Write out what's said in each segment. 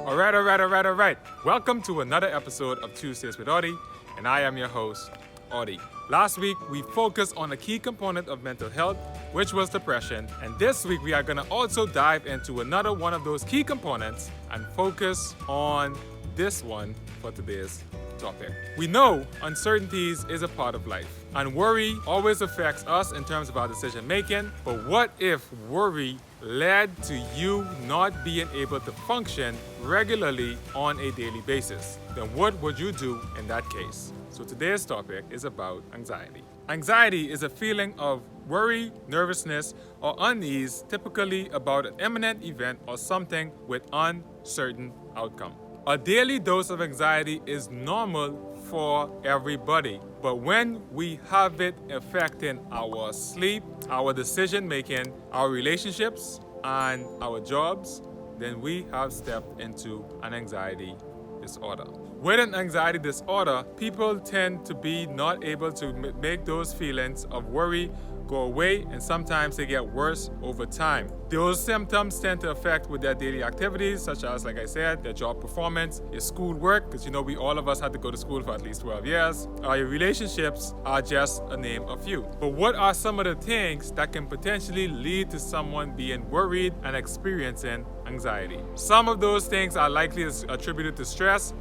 All right. Welcome to another episode of Tuesdays with Audi, and I am your host, Audi. Last week, we focused on a key component of mental health, which was depression. And this week, we are going to also dive into another one of those key components and focus on this one for today's topic. We know uncertainties is a part of life, and worry always affects us in terms of our decision making. But what if worry led to you not being able to function regularly on a daily basis? Then what would you do in that case? So today's topic is about anxiety. Anxiety is a feeling of worry, nervousness, or unease, typically about an imminent event or something with uncertain outcome. A daily dose of anxiety is normal for everybody, but when we have it affecting our sleep, our decision making, our relationships, and our jobs, then we have stepped into an anxiety disorder. With an anxiety disorder, people tend to be not able to make those feelings of worry go away, and sometimes they get worse over time. Those symptoms tend to affect with their daily activities, such as, like I said, their job performance, your school work, because we all of us had to go to school for at least 12 years. Your relationships are just a name of few. But what are some of the things that can potentially lead to someone being worried and experiencing anxiety? Some of those things are likely attributed to stress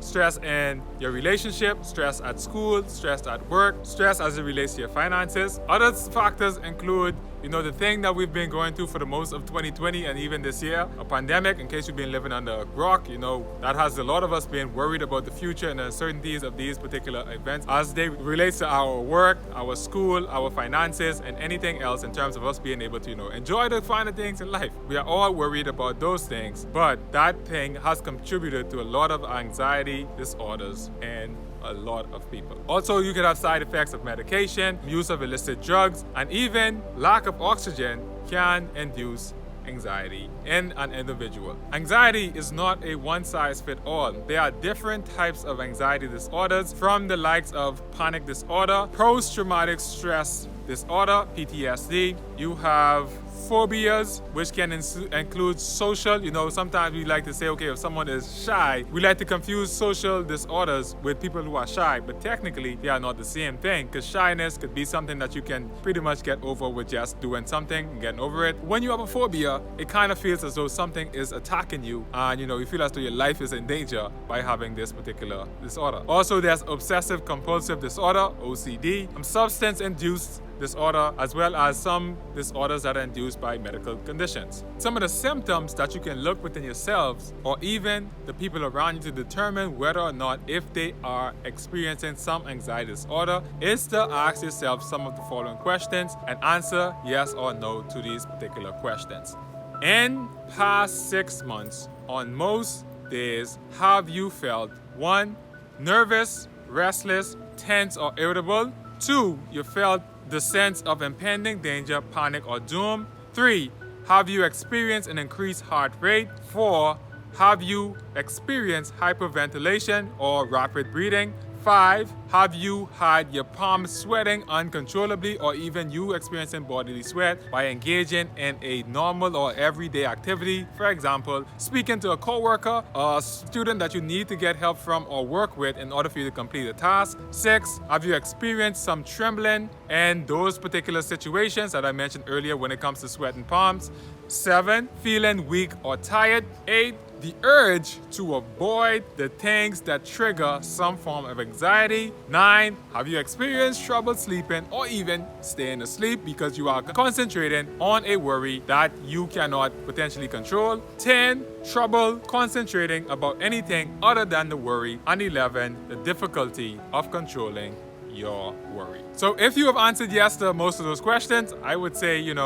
in your relationship, stress at school, stress at work, stress as it relates to your finances. Other factors include the thing that we've been going through for the most of 2020 and even this year, a pandemic. In case you've been living under a rock, that has a lot of us being worried about the future and the uncertainties of these particular events as they relate to our work, our school, our finances, and anything else in terms of us being able to, enjoy the finer things in life. We are all worried about those things, but that thing has contributed to a lot of anxiety disorders and a lot of people. Also, you could have side effects of medication, use of illicit drugs, and even lack of oxygen can induce anxiety in an individual. Anxiety is not a one-size-fits-all. There are different types of anxiety disorders, from the likes of panic disorder, post-traumatic stress disorder, PTSD. You have phobias, which can include social. Sometimes we like to say, okay, if someone is shy, we like to confuse social disorders with people who are shy, but technically they are not the same thing, because shyness could be something that you can pretty much get over with just doing something and getting over it. When you have a phobia, it kind of feels as though something is attacking you, and you feel as though your life is in danger by having this particular disorder. Also, there's obsessive compulsive disorder, OCD, substance-induced disorder, as well as some disorders that are induced by medical conditions. Some of the symptoms that you can look within yourselves or even the people around you to determine whether or not if they are experiencing some anxiety disorder is to ask yourself some of the following questions and answer yes or no to these particular questions. In past 6 months, on most days, have you felt 1. Nervous, restless, tense, or irritable? 2. You felt the sense of impending danger, panic, or doom? 3. Have you experienced an increased heart rate? 4. Have you experienced hyperventilation or rapid breathing? 5. Have you had your palms sweating uncontrollably, or even you experiencing bodily sweat by engaging in a normal or everyday activity? For example, speaking to a coworker or a student that you need to get help from or work with in order for you to complete a task. 6. Have you experienced some trembling in those particular situations that I mentioned earlier when it comes to sweating palms? 7. Feeling weak or tired? 8. The urge to avoid the things that trigger some form of anxiety. 9. Have you experienced trouble sleeping or even staying asleep because you are concentrating on a worry that you cannot potentially control? 10. Trouble concentrating about anything other than the worry. And 11. The difficulty of controlling your worry. So if you have answered yes to most of those questions, I would say, here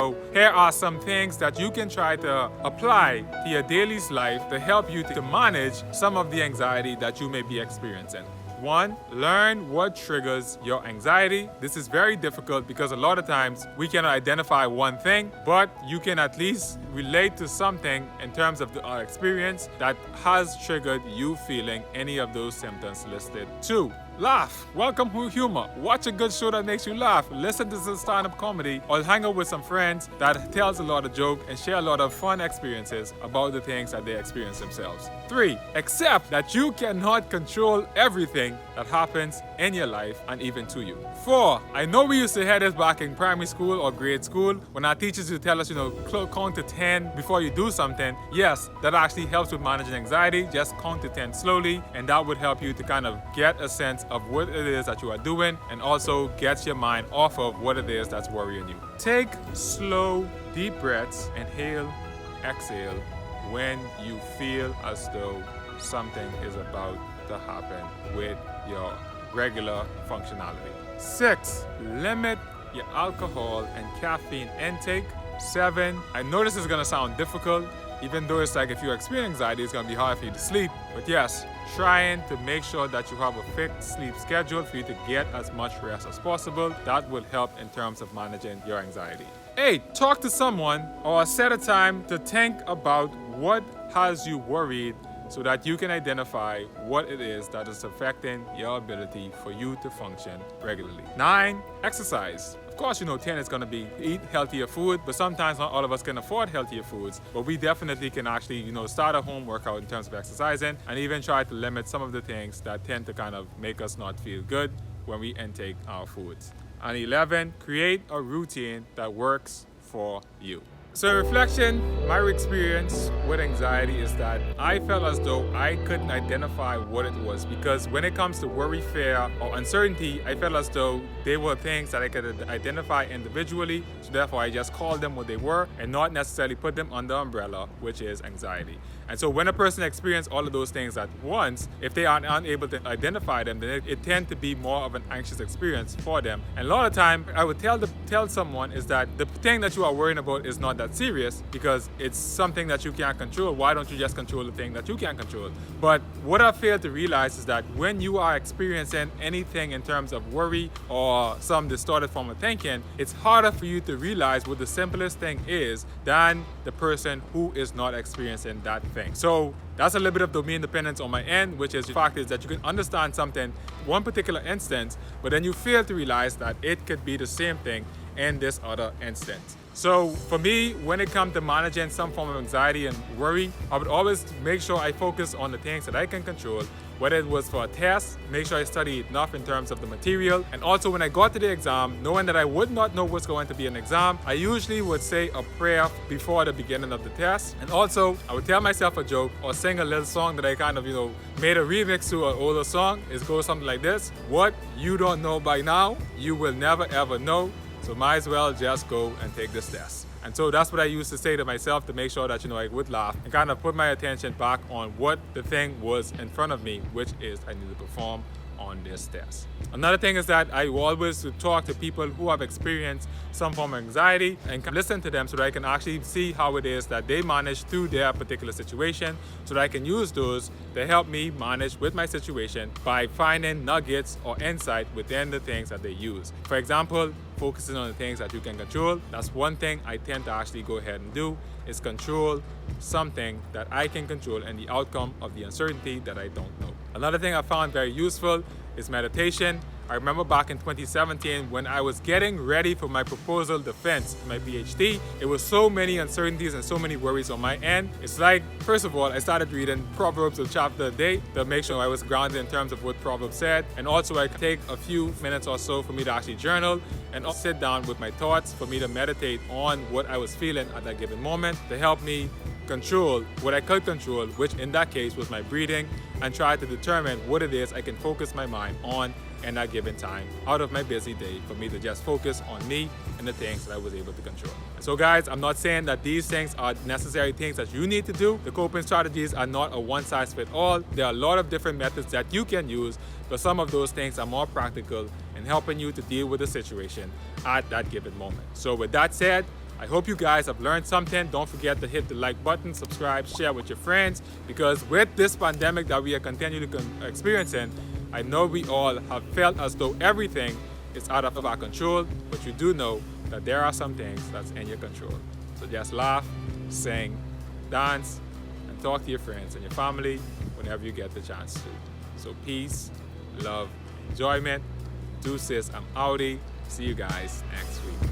are some things that you can try to apply to your daily life to help you to manage some of the anxiety that you may be experiencing. 1. Learn what triggers your anxiety. This is very difficult because a lot of times we cannot identify one thing, but you can at least relate to something in terms of experience that has triggered you feeling any of those symptoms listed. 2. Laugh, welcome humor, watch a good show that makes you laugh, listen to some stand-up comedy, or hang out with some friends that tells a lot of jokes and share a lot of fun experiences about the things that they experience themselves. 3, accept that you cannot control everything that happens in your life and even to you. 4, I know we used to hear this back in primary school or grade school when our teachers would tell us, count to 10 before you do something. Yes, that actually helps with managing anxiety. Just count to 10 slowly, and that would help you to kind of get a sense of what it is that you are doing and also gets your mind off of what it is that's worrying you. Take slow, deep breaths, inhale, exhale when you feel as though something is about to happen with your regular functionality. 6, limit your alcohol and caffeine intake. 7, I know this is gonna sound difficult, even though it's like if you experience anxiety, it's gonna be hard for you to sleep. But yes, trying to make sure that you have a fixed sleep schedule for you to get as much rest as possible. That will help in terms of managing your anxiety. 8, talk to someone or set a time to think about what has you worried so that you can identify what it is that is affecting your ability for you to function regularly. 9, exercise. Of course, 10 is going to be eat healthier food, but sometimes not all of us can afford healthier foods. But we definitely can actually, start a home workout in terms of exercising and even try to limit some of the things that tend to kind of make us not feel good when we intake our foods. And 11, create a routine that works for you. So in reflection, my experience with anxiety is that I felt as though I couldn't identify what it was, because when it comes to worry, fear, or uncertainty, I felt as though they were things that I could identify individually, so therefore I just called them what they were and not necessarily put them under the umbrella, which is anxiety. And so when a person experiences all of those things at once, if they are unable to identify them, then it tends to be more of an anxious experience for them. And a lot of time, I would tell someone is that the thing that you are worrying about is not that serious because it's something that you can't control. Why don't you just control the thing that you can control? But what I failed to realize is that when you are experiencing anything in terms of worry or some distorted form of thinking, it's harder for you to realize what the simplest thing is than the person who is not experiencing that thing. So that's a little bit of domain dependence on my end, which is the fact is that you can understand something one particular instance, but then you fail to realize that it could be the same thing in this other instance. So for me, when it comes to managing some form of anxiety and worry, I would always make sure I focus on the things that I can control. Whether it was for a test, make sure I study enough in terms of the material. And also when I got to the exam, knowing that I would not know what's going to be an exam, I usually would say a prayer before the beginning of the test. And also, I would tell myself a joke or sing a little song that I kind of, made a remix to an older song. It goes something like this: what you don't know by now, you will never ever know. So might as well just go and take this test. And so that's what I used to say to myself to make sure that, I would laugh and kind of put my attention back on what the thing was in front of me, which is I need to perform on this test. Another thing is that I always talk to people who have experienced some form of anxiety and can listen to them so that I can actually see how it is that they manage through their particular situation, so that I can use those to help me manage with my situation by finding nuggets or insight within the things that they use. For example, focusing on the things that you can control. That's one thing I tend to actually go ahead and do, is control something that I can control and the outcome of the uncertainty that I don't know. Another thing I found very useful is meditation. I remember back in 2017 when I was getting ready for my proposal defense, my PhD, it was so many uncertainties and so many worries on my end. It's like, first of all, I started reading Proverbs a chapter a day to make sure I was grounded in terms of what Proverbs said. And also I could take a few minutes or so for me to actually journal and sit down with my thoughts for me to meditate on what I was feeling at that given moment to help me control what I could control, which in that case was my breathing, and try to determine what it is I can focus my mind on in that given time out of my busy day for me to just focus on me and the things that I was able to control. So guys, I'm not saying that these things are necessary things that you need to do. The coping strategies are not a one-size-fits-all. There are a lot of different methods that you can use, but some of those things are more practical in helping you to deal with the situation at that given moment. So with that said, I hope you guys have learned something. Don't forget to hit the like button, subscribe, share with your friends, because with this pandemic that we are continually experiencing, I know we all have felt as though everything is out of our control, but you do know that there are some things that's in your control. So just laugh, sing, dance, and talk to your friends and your family whenever you get the chance to. So peace, love, enjoyment. Deuces, I'm Audi. See you guys next week.